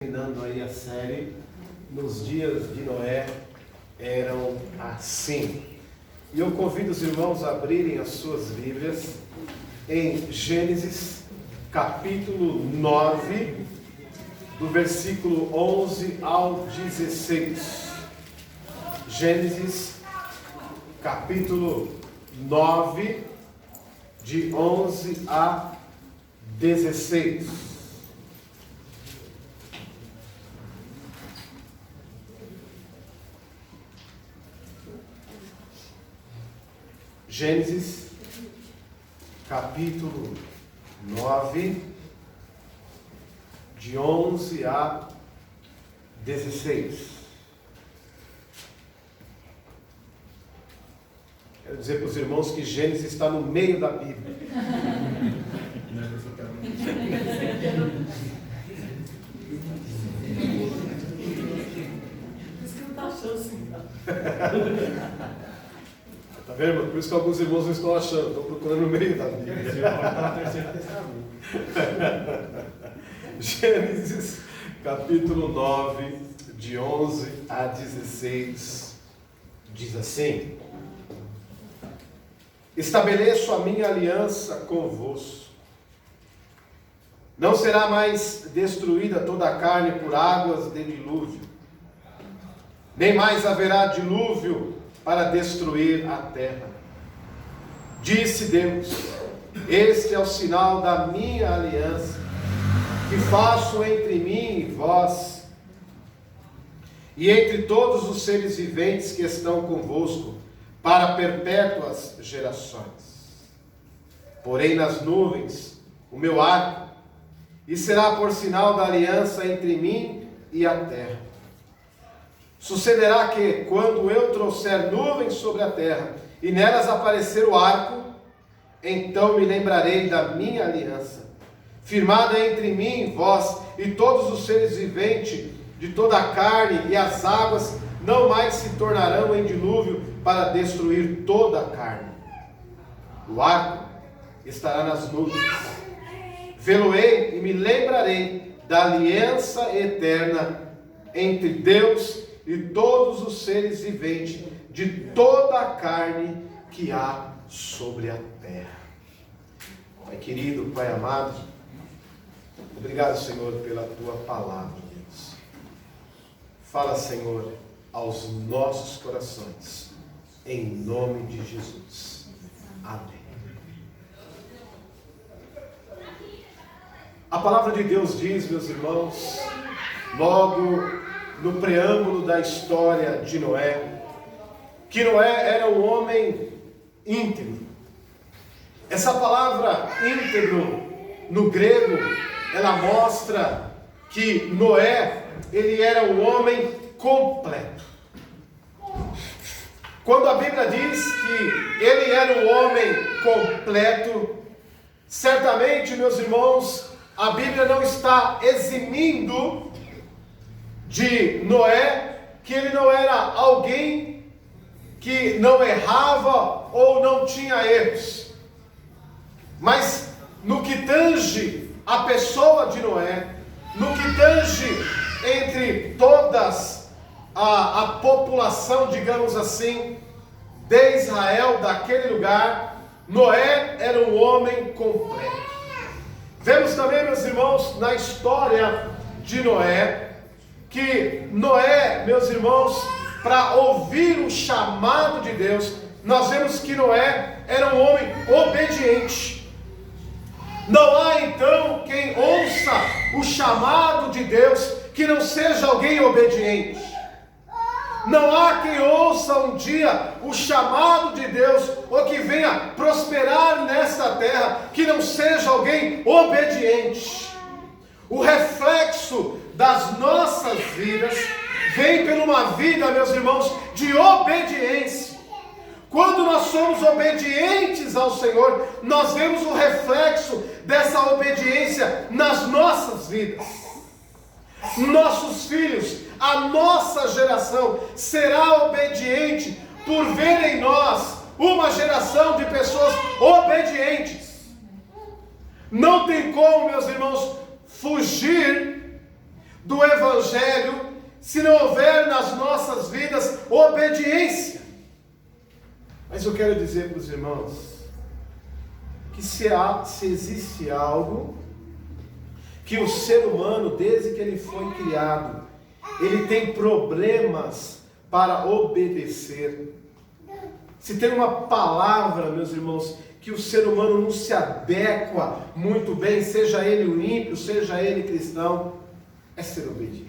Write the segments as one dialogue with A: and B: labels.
A: Terminando aí a série, nos dias de Noé eram assim. E eu convido os irmãos a abrirem as suas Bíblias em Gênesis, capítulo 9, do versículo 11 ao 16. Gênesis, capítulo 9, de 11 a 16. Gênesis, capítulo 9, de 11 a 16. Quero dizer para os irmãos que Gênesis está no meio da Bíblia. Está vendo, irmão? Por isso que alguns irmãos não estão achando, estão procurando no meio da Bíblia. Gênesis, capítulo 9, de 11 a 16, diz assim: estabeleço a minha aliança convosco. Não será mais destruída toda a carne por águas de dilúvio, nem mais haverá dilúvio para destruir a terra. Disse Deus: este é o sinal da minha aliança, que faço entre mim e vós, e entre todos os seres viventes que estão convosco, para perpétuas gerações. Porém nas nuvens o meu arco, e será por sinal da aliança entre mim e a terra. Sucederá que, quando eu trouxer nuvens sobre a terra, e nelas aparecer o arco, então me lembrarei da minha aliança, firmada entre mim e vós, e todos os seres viventes de toda a carne, e as águas não mais se tornarão em dilúvio para destruir toda a carne. O arco estará nas nuvens. Vê-lo-ei e me lembrarei da aliança eterna entre Deus e todos os seres viventes de toda a carne que há sobre a terra. Pai querido, Pai amado, obrigado, Senhor, pela Tua palavra, Deus. Fala, Senhor, aos nossos corações, em nome de Jesus. Amém. A palavra de Deus diz, meus irmãos, logo no preâmbulo da história de Noé, que Noé era um homem íntegro. Essa palavra íntegro, no grego, ela mostra que Noé, ele era um homem completo. Quando a Bíblia diz que ele era um homem completo, certamente, meus irmãos, a Bíblia não está eximindo de Noé que ele não era alguém que não errava ou não tinha erros. Mas no que tange a pessoa de Noé, no que tange entre todas a população, digamos assim, de Israel, daquele lugar, Noé era um homem completo. Vemos também, meus irmãos, na história de Noé, que Noé, meus irmãos, para ouvir o chamado de Deus, nós vemos que Noé era um homem obediente. Não há então quem ouça o chamado de Deus que não seja alguém obediente. Não há quem ouça um dia o chamado de Deus, ou que venha prosperar nesta terra, que não seja alguém obediente. O reflexo das nossas vidas vem por uma vida, meus irmãos, de obediência. Quando nós somos obedientes ao Senhor, nós vemos o reflexo dessa obediência nas nossas vidas. Nossos filhos, a nossa geração será obediente por ver em nós uma geração de pessoas obedientes. Não tem como, meus irmãos, fugir do Evangelho se não houver nas nossas vidas obediência. Mas eu quero dizer para os irmãos que se existe algo que o ser humano, desde que ele foi criado, ele tem problemas para obedecer. Se tem uma palavra, meus irmãos, que o ser humano não se adequa muito bem, seja ele o ímpio, seja ele cristão, é ser obediente.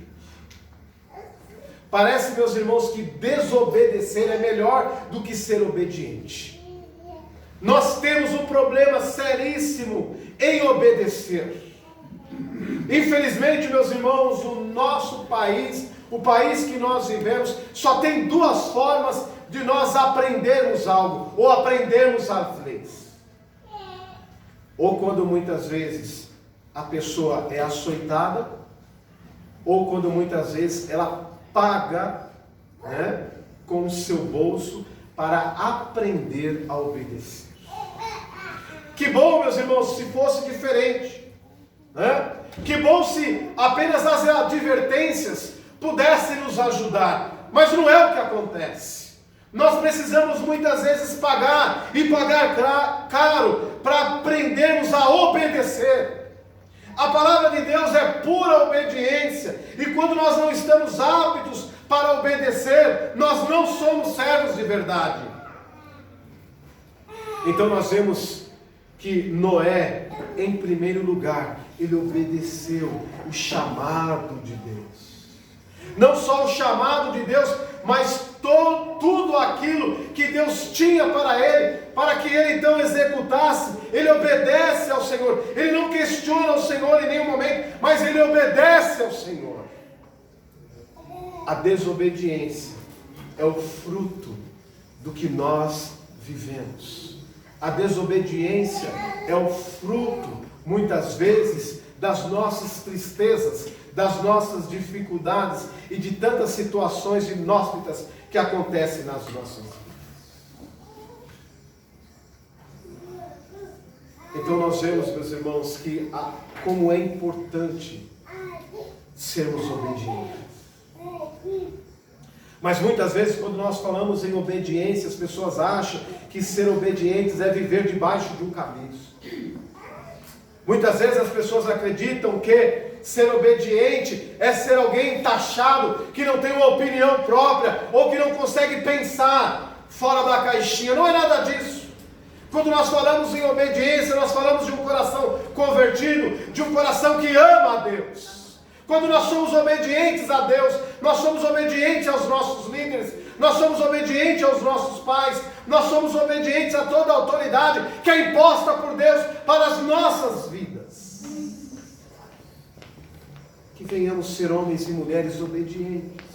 A: Parece, meus irmãos, que desobedecer é melhor do que ser obediente. Nós temos um problema seríssimo em obedecer. Infelizmente, meus irmãos, o nosso país, o país que nós vivemos, só tem duas formas de nós aprendermos algo, ou aprendermos as leis. Ou quando muitas vezes a pessoa é açoitada, ou quando muitas vezes ela paga, com o seu bolso para aprender a obedecer. Que bom, meus irmãos, se fosse diferente. Que bom se apenas as advertências pudessem nos ajudar. Mas não é o que acontece. Nós precisamos muitas vezes pagar, e pagar caro, para aprendermos a obedecer. A palavra de Deus é pura obediência, e quando nós não estamos aptos para obedecer, nós não somos servos de verdade. Então nós vemos que Noé, em primeiro lugar, ele obedeceu o chamado de Deus. Não só o chamado de Deus, mas tudo aquilo que Deus tinha para ele, para que ele então executasse. Ele obedece ao Senhor, ele não questiona o Senhor em nenhum momento, mas ele obedece ao Senhor. A desobediência é o fruto do que nós vivemos. A desobediência é o fruto, muitas vezes, das nossas tristezas, das nossas dificuldades e de tantas situações inóspitas que acontecem nas nossas vidas. Então nós vemos, meus irmãos, que como é importante sermos obedientes. Mas muitas vezes, quando nós falamos em obediência, as pessoas acham que ser obedientes é viver debaixo de um cabeço. Muitas vezes as pessoas acreditam que ser obediente é ser alguém taxado, que não tem uma opinião própria, ou que não consegue pensar fora da caixinha. Não é nada disso. Quando nós falamos em obediência, nós falamos de um coração convertido, de um coração que ama a Deus. Quando nós somos obedientes a Deus, nós somos obedientes aos nossos líderes, nós somos obedientes aos nossos pais, nós somos obedientes a toda a autoridade que é imposta por Deus para as nossas vidas. Que venhamos ser homens e mulheres obedientes.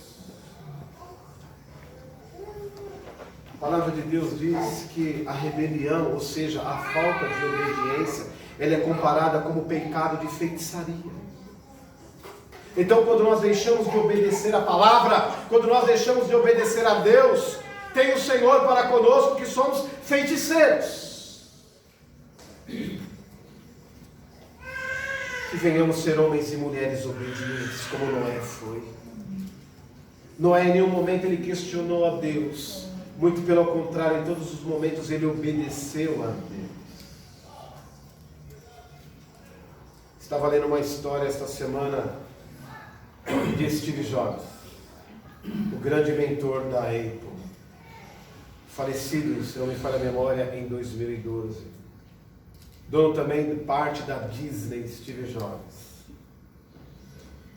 A: A palavra de Deus diz que a rebelião, ou seja, a falta de obediência, ela é comparada como pecado de feitiçaria. Então, quando nós deixamos de obedecer a palavra, quando nós deixamos de obedecer a Deus, tem o Senhor para conosco que somos feiticeiros. Que venhamos ser homens e mulheres obedientes, como Noé foi. Noé em nenhum momento ele questionou a Deus, muito pelo contrário, em todos os momentos ele obedeceu a Deus. Estava lendo uma história esta semana de Steve Jobs, o grande mentor da Apple, falecido, se não me falha a memória, em 2012. Dono também de parte da Disney, Steve Jobs.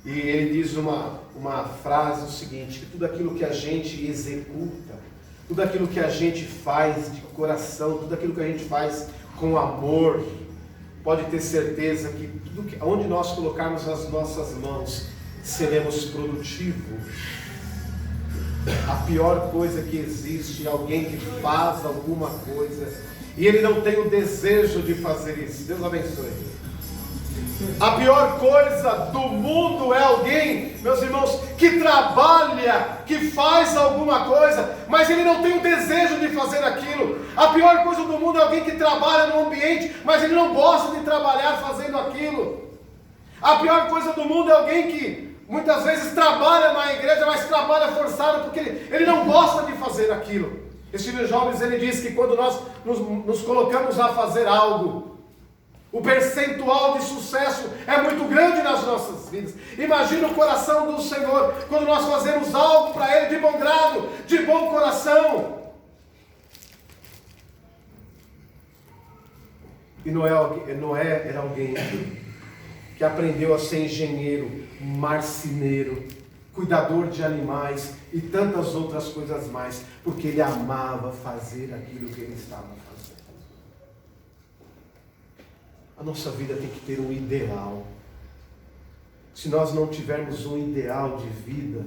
A: E ele diz uma frase o seguinte, que tudo aquilo que a gente executa, tudo aquilo que a gente faz de coração, tudo aquilo que a gente faz com amor, pode ter certeza que onde nós colocarmos as nossas mãos, seremos produtivos. A pior coisa que existe é alguém que faz alguma coisa e ele não tem o desejo de fazer isso. Deus abençoe. A pior coisa do mundo é alguém, meus irmãos, que trabalha, que faz alguma coisa, mas ele não tem o desejo de fazer aquilo. A pior coisa do mundo é alguém que trabalha no ambiente, mas ele não gosta de trabalhar fazendo aquilo. A pior coisa do mundo é alguém que muitas vezes trabalha na igreja, mas trabalha forçado porque ele não gosta de fazer aquilo. Steve Jobs, ele diz que quando nós nos colocamos a fazer algo, o percentual de sucesso é muito grande nas nossas vidas. Imagina o coração do Senhor quando nós fazemos algo para Ele de bom grado, de bom coração. E Noé era alguém que aprendeu a ser engenheiro, marceneiro, cuidador de animais e tantas outras coisas mais, porque ele amava fazer aquilo que ele estava fazendo. A nossa vida tem que ter um ideal. Se nós não tivermos um ideal de vida,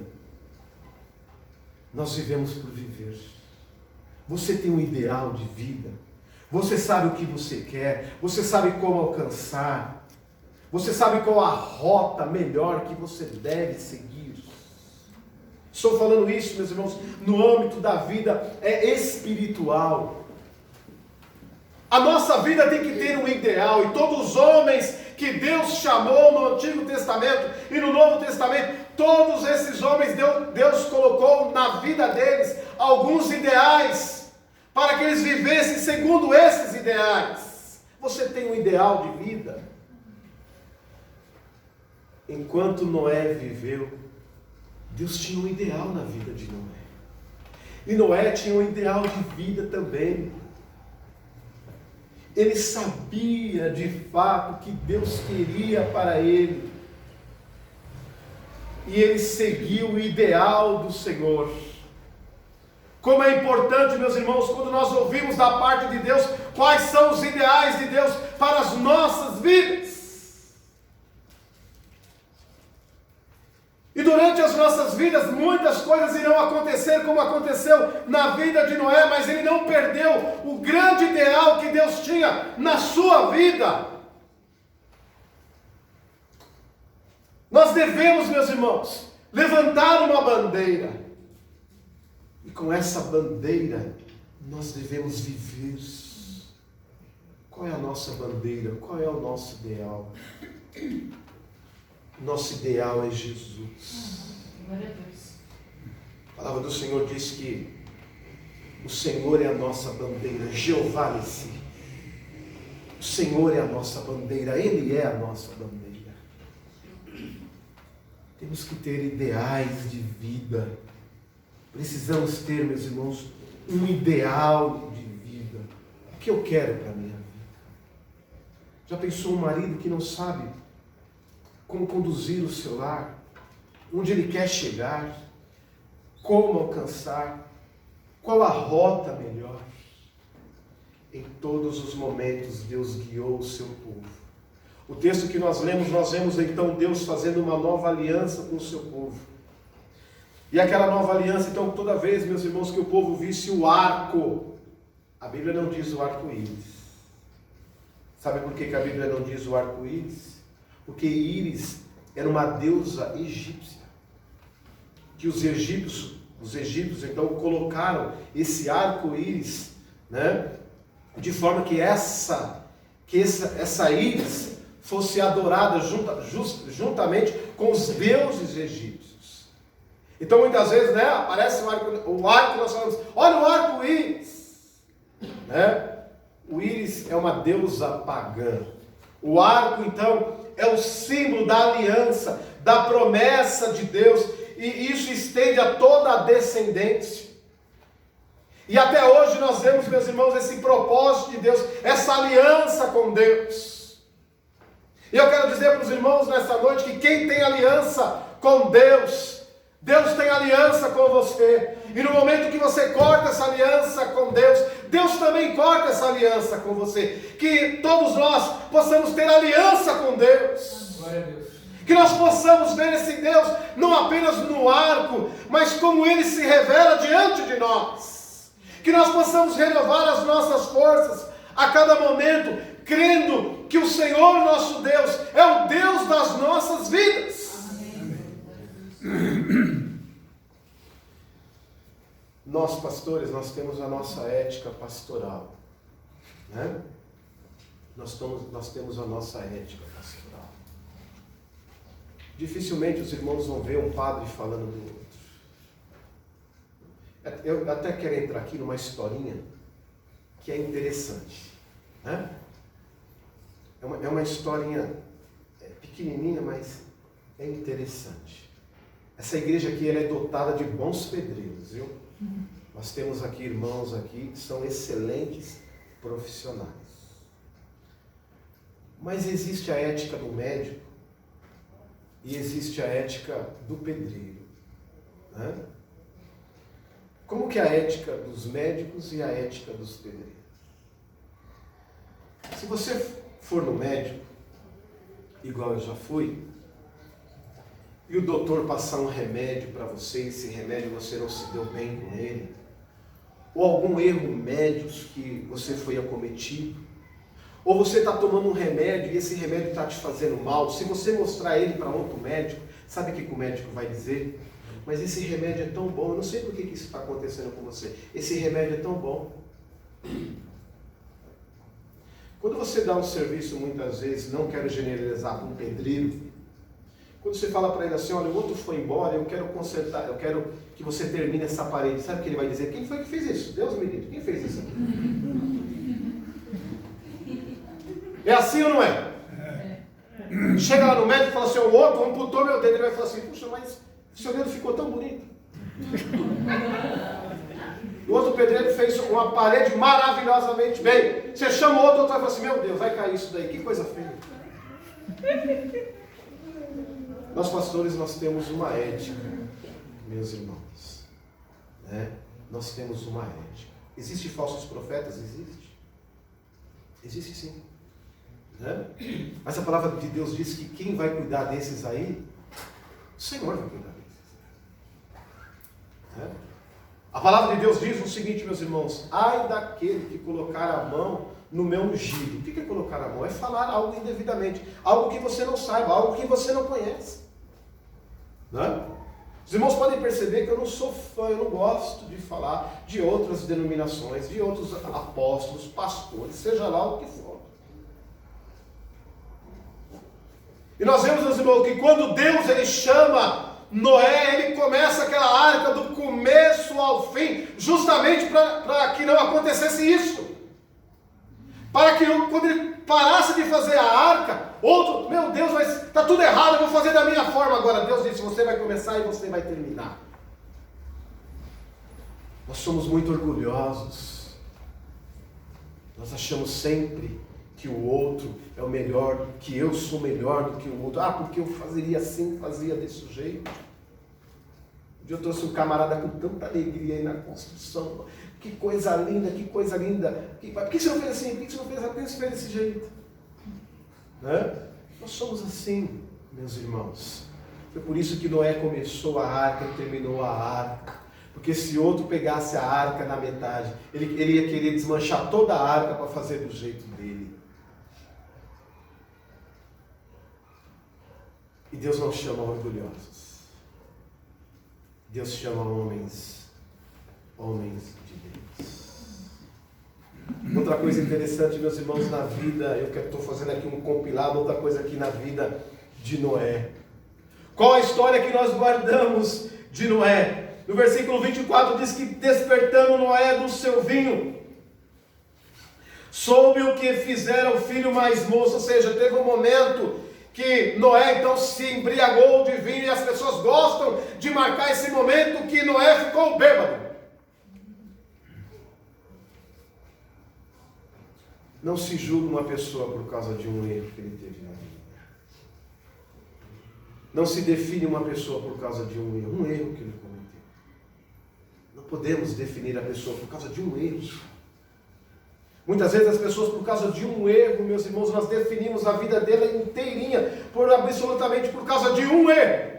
A: nós vivemos por viver. Você tem um ideal de vida? Você sabe o que você quer? Você sabe como alcançar? Você sabe qual a rota melhor que você deve seguir? Estou falando isso, meus irmãos, no âmbito da vida espiritual. A nossa vida tem que ter um ideal, e todos os homens que Deus chamou no Antigo Testamento e no Novo Testamento, todos esses homens, Deus colocou na vida deles alguns ideais, para que eles vivessem segundo esses ideais. Você tem um ideal de vida? Enquanto Noé viveu, Deus tinha um ideal na vida de Noé. E Noé tinha um ideal de vida também. Ele sabia de fato o que Deus queria para ele. E ele seguiu o ideal do Senhor. Como é importante, meus irmãos, quando nós ouvimos da parte de Deus quais são os ideais de Deus para as nossas vidas. E durante as nossas vidas, muitas coisas irão acontecer, como aconteceu na vida de Noé, mas ele não perdeu o grande ideal que Deus tinha na sua vida. Nós devemos, meus irmãos, levantar uma bandeira. E com essa bandeira, nós devemos viver. Qual é a nossa bandeira? Qual é o nosso ideal? Nosso ideal é Jesus. A palavra do Senhor diz que o Senhor é a nossa bandeira, Jeová Nissi. O Senhor é a nossa bandeira, Ele é a nossa bandeira. Temos que ter ideais de vida. Precisamos ter, meus irmãos, um ideal de vida. O que eu quero para a minha vida? Já pensou um marido que não sabe como conduzir o seu lar, onde ele quer chegar, como alcançar, qual a rota melhor? Em todos os momentos Deus guiou o seu povo. O texto que nós vemos então Deus fazendo uma nova aliança com o seu povo. E aquela nova aliança, então, toda vez, meus irmãos, que o povo visse o arco, a Bíblia não diz o arco-íris. Sabe por que a Bíblia não diz o arco-íris? Porque Íris era uma deusa egípcia, que os egípcios então colocaram esse arco-íris, né, de forma que essa íris fosse adorada juntamente com os deuses egípcios. Então muitas vezes, né, aparece o arco, nós falamos, olha o arco-íris, né? O íris é uma deusa pagã. O arco, então, é o símbolo da aliança, da promessa de Deus, e isso estende a toda a descendência. E até hoje nós vemos, meus irmãos, esse propósito de Deus, essa aliança com Deus. E eu quero dizer para os irmãos nessa noite que quem tem aliança com Deus, Deus tem aliança com você. E no momento que você corta essa aliança com Deus, Deus também corta essa aliança com você. Que todos nós possamos ter aliança com Deus. Glória a Deus. Que nós possamos ver esse Deus não apenas no arco, mas como Ele se revela diante de nós. Que nós possamos renovar as nossas forças a cada momento, crendo que o Senhor nosso Deus é o Deus das nossas vidas. Nós, pastores, nós temos a nossa ética pastoral, né? Nós temos a nossa ética pastoral. Dificilmente os irmãos vão ver um padre falando do outro. Eu até quero entrar aqui numa historinha que é interessante, né? É uma historinha pequenininha, mas é interessante. Essa igreja aqui ela é dotada de bons pedreiros, viu? Nós temos aqui irmãos aqui que são excelentes profissionais. Mas existe a ética do médico e existe a ética do pedreiro, né? Como que é a ética dos médicos e a ética dos pedreiros? Se você for no médico, igual eu já fui, e o doutor passar um remédio para você, esse remédio você não se deu bem com ele, ou algum erro médico que você foi acometido, ou você está tomando um remédio e esse remédio está te fazendo mal, se você mostrar ele para outro médico, sabe o que o médico vai dizer? Mas esse remédio é tão bom, eu não sei por que isso está acontecendo com você, esse remédio é tão bom. Quando você dá um serviço, muitas vezes, não quero generalizar para um pedreiro, quando você fala para ele assim, olha, o outro foi embora, eu quero consertar, eu quero que você termine essa parede, sabe o que ele vai dizer? Quem foi que fez isso? Deus me livre, quem fez isso aqui? É assim ou não é? Chega lá no médico e fala assim, o outro amputou meu dedo, ele vai falar assim, puxa, mas seu dedo ficou tão bonito. O outro pedreiro fez uma parede maravilhosamente bem. Você chama o outro vai falar assim, meu Deus, vai cair isso daí, que coisa feia. Nós pastores, nós temos uma ética, meus irmãos, né? Nós temos uma ética. Existem falsos profetas? Existe. Existe sim, né? Mas a palavra de Deus diz que quem vai cuidar desses aí, o Senhor vai cuidar desses, né? A palavra de Deus diz o seguinte, meus irmãos, ai daquele que colocar a mão no meu ungido. O que é colocar a mão? É falar algo indevidamente, algo que você não saiba, algo que você não conhece, né? Os irmãos podem perceber que eu não sou fã, eu não gosto de falar de outras denominações, de outros apóstolos, pastores, seja lá o que for. E nós vemos, meus irmãos, que quando Deus ele chama Noé, ele começa aquela arca do começo ao fim, justamente para que não acontecesse isso. Para que quando ele parasse de fazer a arca, outro, meu Deus, mas está tudo errado, eu vou fazer da minha forma agora. Deus disse, você vai começar e você vai terminar. Nós somos muito orgulhosos. Nós achamos sempre que o outro é o melhor, que eu sou melhor do que o outro. Ah, porque eu fazeria assim, fazia desse jeito. Um dia eu trouxe um camarada com tanta alegria aí na construção. Que coisa linda, que coisa linda. Por que você não fez assim? Por que você não fez assim? Por que você fez desse jeito? Né? Nós somos assim, meus irmãos. Foi por isso que Noé começou a arca e terminou a arca. Porque se outro pegasse a arca na metade, ele ia querer desmanchar toda a arca para fazer do jeito dele. E Deus não chama orgulhosos. Deus chama homens de Deus. Outra coisa interessante, meus irmãos, na vida, eu estou fazendo aqui um compilado, outra coisa aqui na vida de Noé. Qual a história que nós guardamos de Noé? No versículo 24 diz que despertando Noé do seu vinho, soube o que fizera o filho mais moço, ou seja, teve um momento que Noé então se embriagou de vinho, e as pessoas gostam de marcar esse momento que Noé ficou bêbado. Não se julga uma pessoa por causa de um erro que ele teve na vida. Não se define uma pessoa por causa de um erro que ele cometeu. Não podemos definir a pessoa por causa de um erro. Muitas vezes as pessoas, por causa de um erro, meus irmãos, nós definimos a vida dela inteirinha, absolutamente por causa de um erro.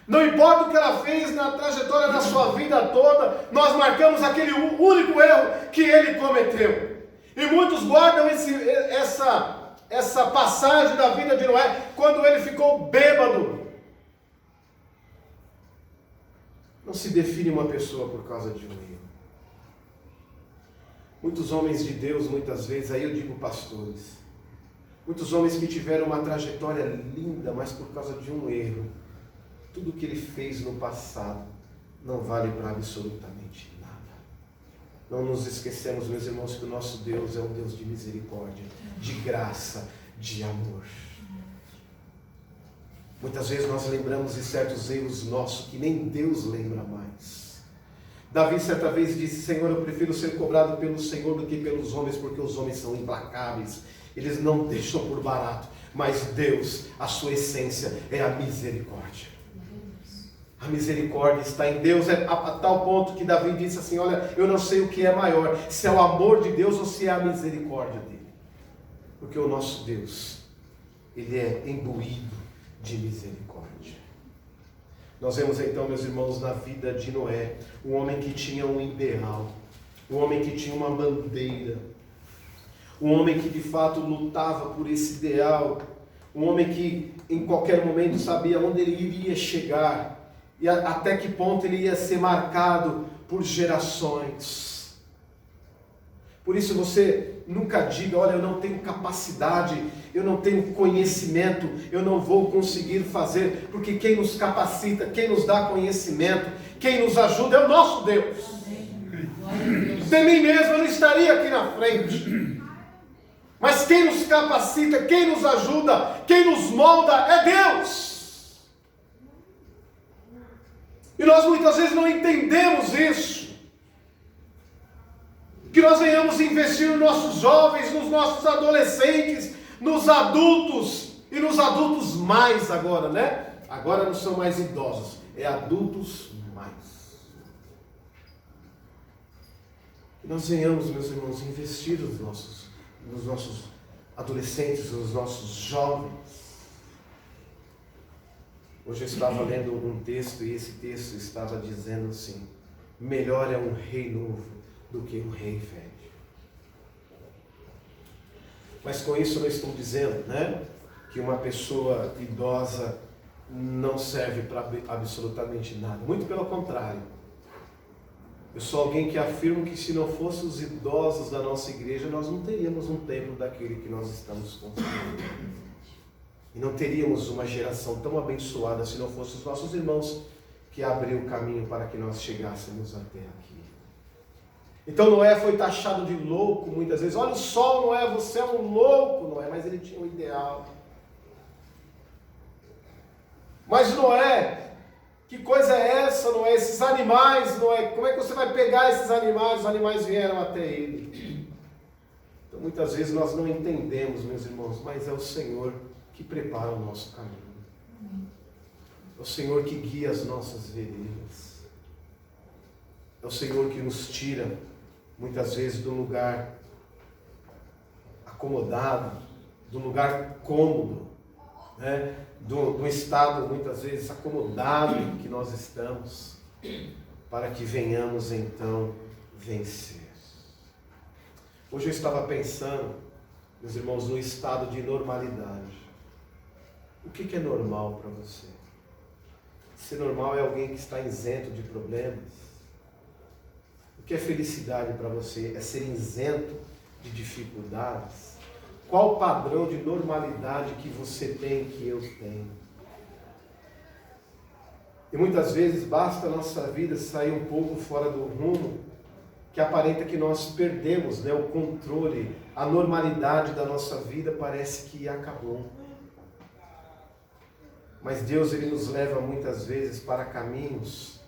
A: Não importa o que ela fez na trajetória da sua vida toda, nós marcamos aquele único erro que ele cometeu. E muitos guardam essa passagem da vida de Noé, quando ele ficou bêbado. Não se define uma pessoa por causa de um erro. Muitos homens de Deus, muitas vezes, aí eu digo pastores, Muitos homens que tiveram uma trajetória linda, mas por causa de um erro, tudo que ele fez no passado não vale para absolutamente nada. Não nos esquecemos, meus irmãos, que o nosso Deus é um Deus de misericórdia, de graça, de amor. Muitas vezes nós lembramos de certos erros nossos que nem Deus lembra mais. Davi certa vez disse: Senhor, eu prefiro ser cobrado pelo Senhor do que pelos homens, porque os homens são implacáveis, eles não deixam por barato, mas Deus, a sua essência é a misericórdia. A misericórdia está em Deus, a tal ponto que Davi disse assim: olha, eu não sei o que é maior, se é o amor de Deus ou se é a misericórdia dele, porque o nosso Deus, ele é imbuído de misericórdia. Nós vemos então, meus irmãos, na vida de Noé, um homem que tinha um ideal, um homem que tinha uma bandeira, um homem que de fato lutava por esse ideal, um homem que em qualquer momento sabia onde ele iria chegar e até que ponto ele ia ser marcado por gerações. Por isso você nunca diga: olha, eu não tenho capacidade, eu não tenho conhecimento, eu não vou conseguir fazer, porque quem nos capacita, quem nos dá conhecimento, quem nos ajuda é o nosso Deus. De mim mesmo eu não estaria aqui na frente, mas quem nos capacita, quem nos ajuda, quem nos molda é Deus. E nós muitas vezes não entendemos isso. Que nós venhamos investir nos nossos jovens, nos nossos adolescentes, nos adultos, e nos adultos mais agora, né? Agora não são mais idosos, é adultos mais. Que nós venhamos, meus irmãos, investir nos nossos adolescentes, nos nossos jovens. Hoje eu estava lendo um texto, e esse texto estava dizendo assim: melhor é um rei novo do que um rei velho. Mas com isso eu não estou dizendo, né, que uma pessoa idosa não serve para absolutamente nada. Muito pelo contrário. Eu sou alguém que afirmo que se não fossem os idosos da nossa igreja, nós não teríamos um templo daquele que nós estamos construindo. E não teríamos uma geração tão abençoada se não fossem os nossos irmãos que abriram o caminho para que nós chegássemos até aqui. Então Noé foi taxado de louco muitas vezes. Olha o sol, Noé, você é um louco, Noé. Mas ele tinha um ideal. Mas Noé, que coisa é essa, Noé? Esses animais, Noé, como é que você vai pegar esses animais? Os animais vieram até ele. Então muitas vezes nós não entendemos, meus irmãos, mas é o Senhor que prepara o nosso caminho. É o Senhor que guia as nossas veredas. É o Senhor que nos tira muitas vezes do lugar acomodado, do lugar cômodo, né? do estado muitas vezes acomodado que nós estamos, para que venhamos então vencer. Hoje eu estava pensando, meus irmãos, no estado de normalidade. O que é normal para você? Ser normal é alguém que está isento de problemas. O que é felicidade para você? É ser isento de dificuldades? Qual o padrão de normalidade que você tem, que eu tenho? E muitas vezes basta a nossa vida sair um pouco fora do rumo, que aparenta que nós perdemos, né, o controle, a normalidade da nossa vida parece que acabou. Mas Deus, ele nos leva muitas vezes para caminhos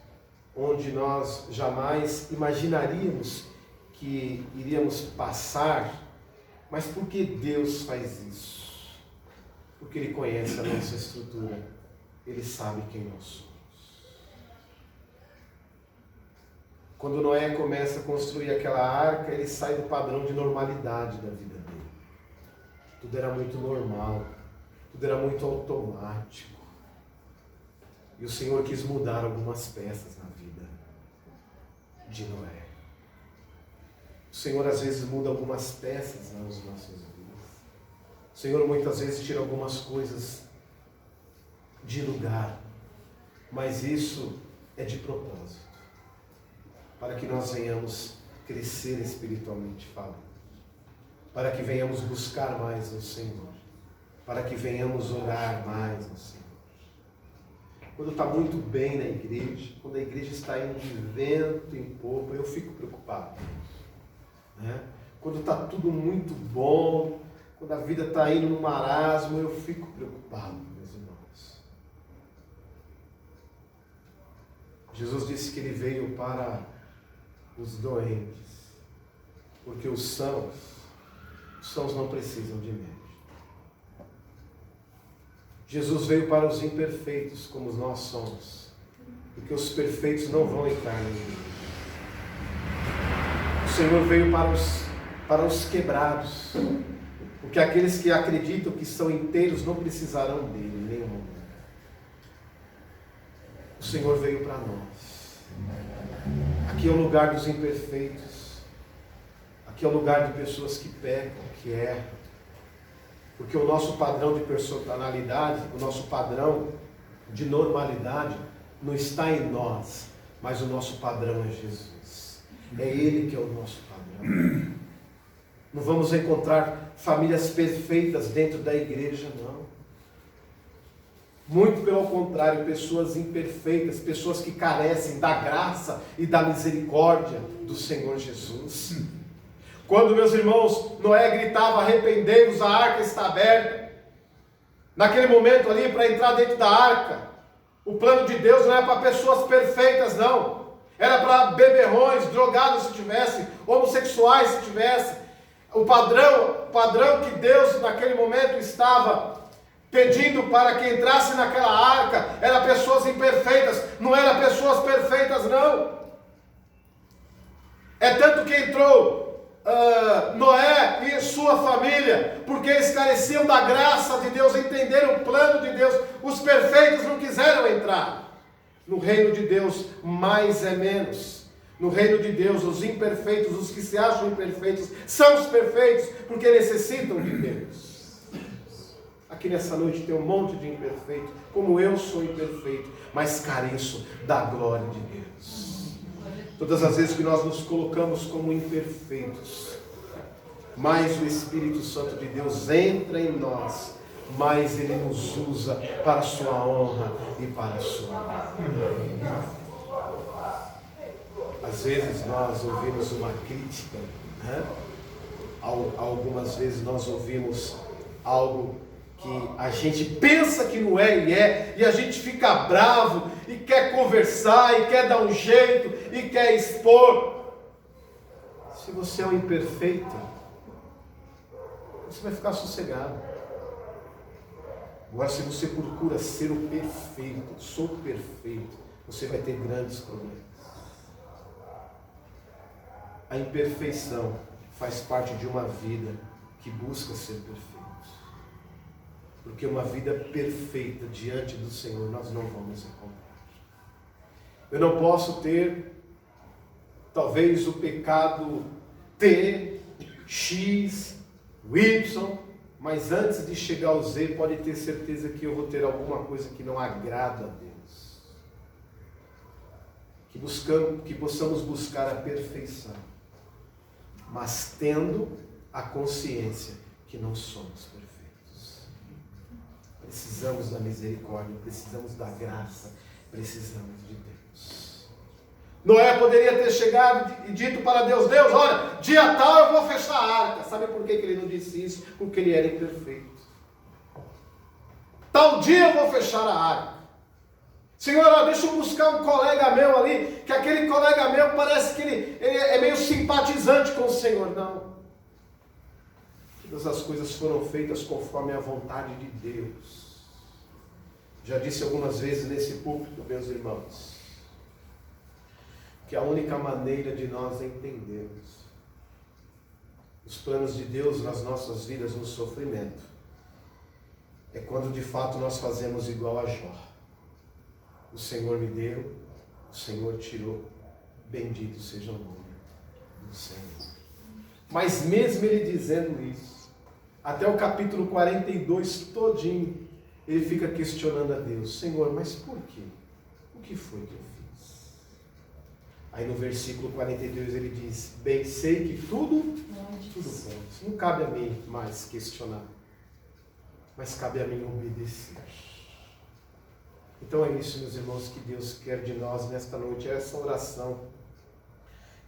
A: onde nós jamais imaginaríamos que iríamos passar. Mas por que Deus faz isso? Porque Ele conhece a nossa estrutura, Ele sabe quem nós somos. Quando Noé começa a construir aquela arca, ele sai do padrão de normalidade da vida dele. Tudo era muito normal, tudo era muito automático. E o Senhor quis mudar algumas peças na vida de Noé. O Senhor às vezes muda algumas peças nas nossas vidas. O Senhor muitas vezes tira algumas coisas de lugar. Mas isso é de propósito. Para que nós venhamos crescer espiritualmente falando. Para que venhamos buscar mais o Senhor. para que venhamos orar mais ao Senhor. Quando está muito bem na igreja, quando a igreja está indo de vento em popa, eu fico preocupado. Né? Quando está tudo muito bom, quando a vida está indo no marasmo, eu fico preocupado, meus irmãos. Jesus disse que Ele veio para os doentes, porque os sãos não precisam de médico. Jesus veio para os imperfeitos, como nós somos, porque os perfeitos não vão entrar na igreja. O Senhor veio para os quebrados, porque aqueles que acreditam que são inteiros não precisarão dele em nenhum momento. O Senhor veio para nós. Aqui é o lugar dos imperfeitos. Aqui é o lugar de pessoas que pecam, que erram. Porque o nosso padrão de personalidade, o nosso padrão de normalidade não está em nós, mas o nosso padrão é Jesus. É Ele que é o nosso padrão. Não vamos encontrar famílias perfeitas dentro da igreja, não. Muito pelo contrário, pessoas imperfeitas, pessoas que carecem da graça e da misericórdia do Senhor Jesus. Quando, meus irmãos, Noé gritava, arrependei-vos, a arca está aberta. Naquele momento ali, para entrar dentro da arca, o plano de Deus não era para pessoas perfeitas, não. Era para beberrões, drogados se tivesse, homossexuais se tivesse. O padrão que Deus naquele momento estava pedindo para que entrasse naquela arca, era pessoas imperfeitas, não era pessoas perfeitas, não. É tanto que entrou Noé e sua família, porque eles careciam da graça de Deus, entenderam o plano de Deus. Os perfeitos não quiseram entrar. No reino de Deus, mais é menos. No reino de Deus, os imperfeitos, os que se acham imperfeitos, são os perfeitos, porque necessitam de Deus. Aqui nessa noite tem um monte de imperfeito, como eu sou imperfeito, mas careço da glória de Deus. Todas as vezes que nós nos colocamos como imperfeitos, mais o Espírito Santo de Deus entra em nós, mais Ele nos usa para a sua honra e para a sua glória. Às vezes nós ouvimos uma crítica, né? Algumas vezes nós ouvimos algo que a gente pensa que não é e é, e a gente fica bravo e quer conversar e quer dar um jeito e quer expor. Se você é um imperfeito, você vai ficar sossegado. Agora, se você procura ser o perfeito, sou perfeito, você vai ter grandes problemas. A imperfeição faz parte de uma vida que busca ser perfeita. Porque uma vida perfeita diante do Senhor nós não vamos encontrar. Eu não posso ter, talvez, o pecado T, X, Y, mas antes de chegar ao Z, pode ter certeza que eu vou ter alguma coisa que não agrada a Deus. Que possamos buscar a perfeição, mas tendo a consciência que não somos perfeitos. Precisamos da misericórdia, precisamos da graça, precisamos de Deus. Noé poderia ter chegado e dito para Deus, Deus, olha, dia tal eu vou fechar a arca. Sabe por que ele não disse isso? Porque ele era imperfeito. Tal dia eu vou fechar a arca. Senhor, deixa eu buscar um colega meu ali, que aquele colega meu parece que ele é meio simpatizante com o Senhor. Não. Todas as coisas foram feitas conforme a vontade de Deus. Já disse algumas vezes nesse púlpito, meus irmãos, que a única maneira de nós entendermos os planos de Deus nas nossas vidas no sofrimento é quando de fato nós fazemos igual a Jó. O Senhor me deu, o Senhor tirou, bendito seja o nome do Senhor. Mas mesmo ele dizendo isso, até o capítulo 42 todinho, ele fica questionando a Deus, Senhor, mas por quê? O que foi que eu fiz? Aí no versículo 42 ele diz, bem sei que tudo pode. Não cabe a mim mais questionar. mas cabe a mim obedecer. Então é isso, meus irmãos, que Deus quer de nós nesta noite. É essa oração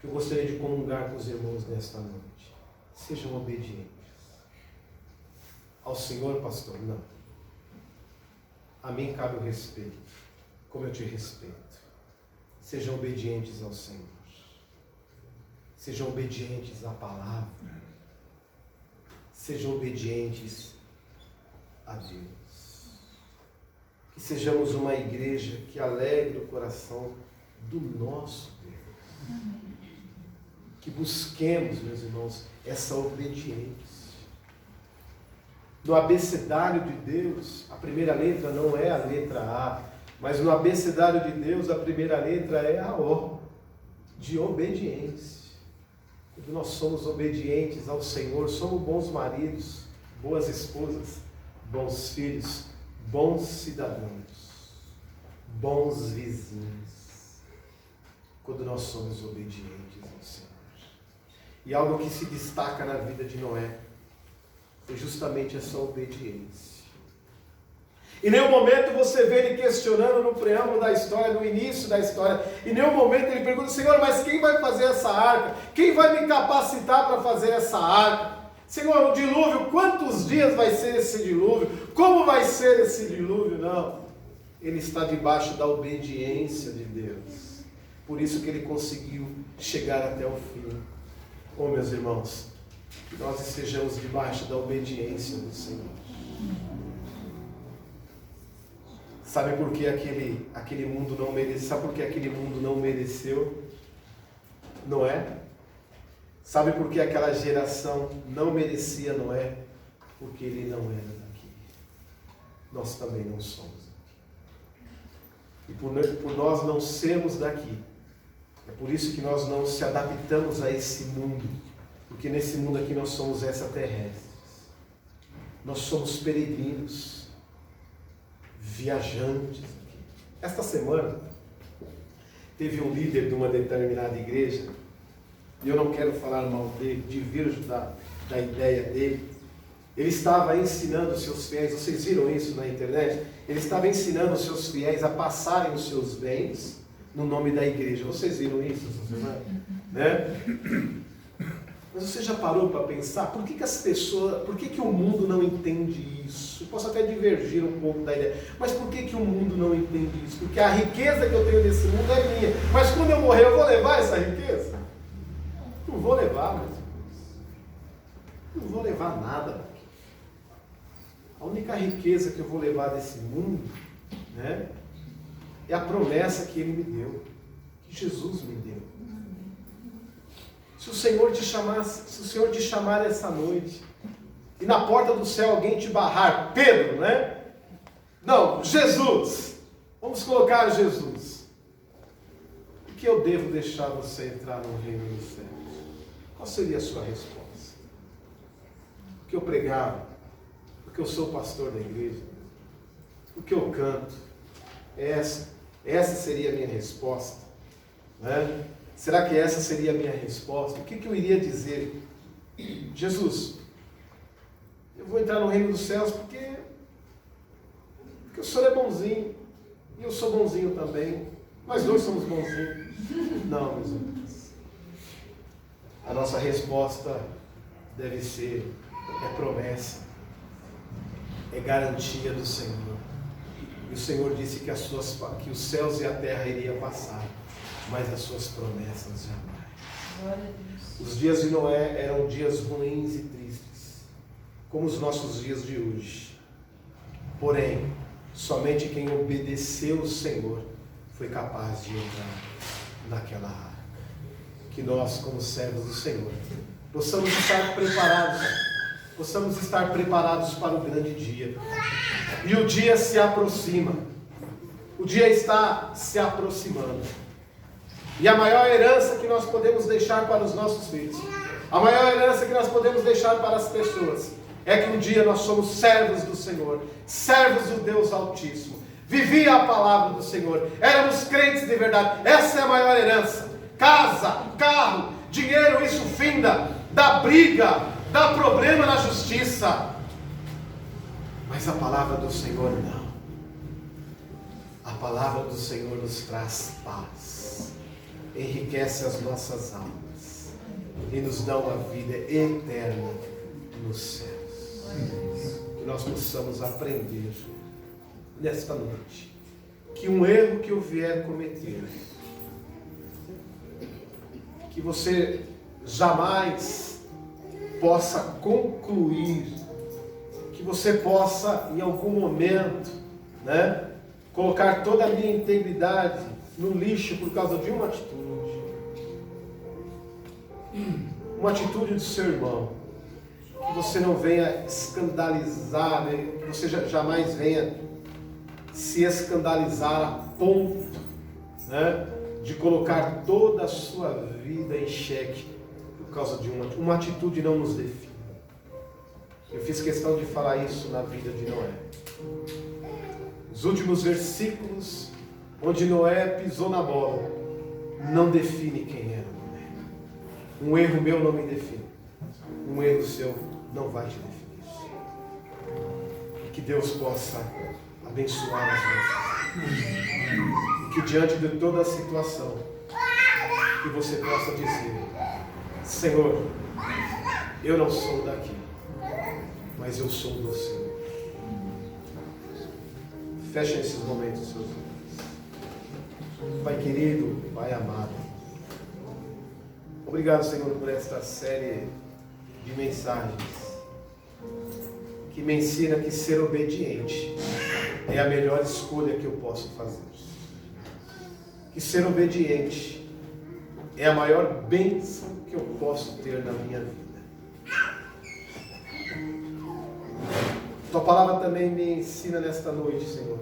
A: que eu gostaria de comungar com os irmãos nesta noite. Sejam obedientes. Ao Senhor, pastor, não. A mim cabe o respeito, como eu te respeito. Sejam obedientes ao Senhor. Sejam obedientes à palavra. Sejam obedientes a Deus. Que sejamos uma igreja que alegre o coração do nosso Deus. Que busquemos, meus irmãos, essa obediência. No abecedário de Deus, a primeira letra não é a letra A, mas no abecedário de Deus, a primeira letra é a O, de obediência. Quando nós somos obedientes ao Senhor, somos bons maridos, boas esposas, bons filhos, bons cidadãos, bons vizinhos. Quando nós somos obedientes ao Senhor. E algo que se destaca na vida de Noé foi justamente essa obediência. Em nenhum momento você vê ele questionando no preâmbulo da história, no início da história. Em nenhum momento ele pergunta: Senhor, mas quem vai fazer essa arca? Quem vai me capacitar para fazer essa arca? Senhor, o dilúvio, quantos dias vai ser esse dilúvio? Como vai ser esse dilúvio? Não. Ele está debaixo da obediência de Deus. Por isso que ele conseguiu chegar até o fim. Oh, meus irmãos, que nós estejamos debaixo da obediência do Senhor. Sabe por que aquele mundo não mereceu? Sabe por que aquele mundo não mereceu? Noé? Sabe por que aquela geração não merecia Noé? Porque ele não era daqui. Nós também não somos daqui. E por nós não sermos daqui, é por isso que nós não se adaptamos a esse mundo. Porque nesse mundo aqui nós somos extraterrestres. Nós somos peregrinos, viajantes aqui. Esta semana teve um líder de uma determinada igreja, e eu não quero falar mal dele, divirjo da ideia dele. Ele estava ensinando os seus fiéis, vocês viram isso na internet? Ele estava ensinando os seus fiéis a passarem os seus bens no nome da igreja. Vocês viram isso essa semana? Né? Mas você já parou para pensar por que as pessoas, por que o mundo não entende isso? Eu posso até divergir um pouco da ideia, mas por que o mundo não entende isso? Porque a riqueza que eu tenho nesse mundo é minha, mas quando eu morrer eu vou levar essa riqueza? Não vou levar, meus irmãos. Não vou levar nada daqui. A única riqueza que eu vou levar desse mundo, né, é a promessa que Ele me deu, que Jesus me deu. Se o Senhor te chamar essa noite, e na porta do céu alguém te barrar, Pedro, né? Não, Jesus. Vamos colocar Jesus. Por que eu devo deixar você entrar no reino dos céus? Qual seria a sua resposta? Porque eu pregava, porque eu sou pastor da igreja, porque eu canto. Essa seria a minha resposta, né? Será que essa seria a minha resposta? O que eu iria dizer? Jesus, eu vou entrar no reino dos céus porque o Senhor é bonzinho, e eu sou bonzinho também, nós dois somos bonzinhos. Não, meus irmãos. A nossa resposta deve ser: é promessa, é garantia do Senhor. E o Senhor disse que os céus e a terra iriam passar, mas as suas promessas jamais. Os dias de Noé eram dias ruins e tristes, como os nossos dias de hoje. Porém, somente quem obedeceu o Senhor foi capaz de entrar naquela arca. Que nós, como servos do Senhor, possamos estar preparados para o grande dia. E o dia se aproxima. O dia está se aproximando. E a maior herança que nós podemos deixar para os nossos filhos, a maior herança que nós podemos deixar para as pessoas, é que um dia nós somos servos do Senhor, servos do Deus Altíssimo. Vivia a palavra do Senhor, éramos crentes de verdade. Essa é a maior herança. Casa, carro, dinheiro, isso finda, dá briga, dá problema na justiça. Mas a palavra do Senhor não. A palavra do Senhor nos traz paz, enriquece as nossas almas e nos dá uma vida eterna nos céus. Que nós possamos aprender nesta noite que um erro que eu vier cometer, que você jamais possa concluir, que você possa em algum momento, colocar toda a minha integridade no lixo por causa de uma atitude do seu irmão, que você não venha escandalizar, que você jamais venha se escandalizar a ponto, de colocar toda a sua vida em xeque por causa de uma atitude. Não nos define. Eu fiz questão de falar isso na vida de Noé. Os últimos versículos, onde Noé pisou na bola, não define quem era Noé. Um erro meu não me define. Um erro seu não vai te definir. Que Deus possa abençoar as nossas vidas. E que diante de toda a situação, que você possa dizer: Senhor, eu não sou daqui, mas eu sou do Senhor. Feche nesses momentos os seus olhos. Pai querido, Pai amado, obrigado, Senhor, por esta série de mensagens que me ensina que ser obediente é a melhor escolha que eu posso fazer. Que ser obediente é a maior bênção que eu posso ter na minha vida. Tua palavra também me ensina nesta noite, Senhor,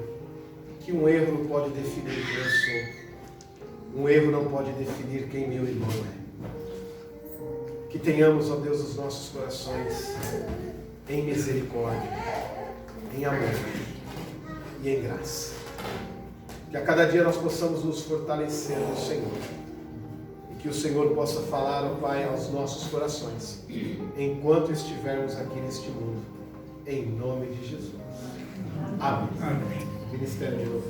A: que um erro não pode definir quem eu sou. Um erro não pode definir quem meu irmão é. Que tenhamos, ó Deus, os nossos corações em misericórdia, em amor e em graça. Que a cada dia nós possamos nos fortalecer no Senhor. E que o Senhor possa falar, ó Pai, aos nossos corações, enquanto estivermos aqui neste mundo. Em nome de Jesus. Amém. Ministério de novo.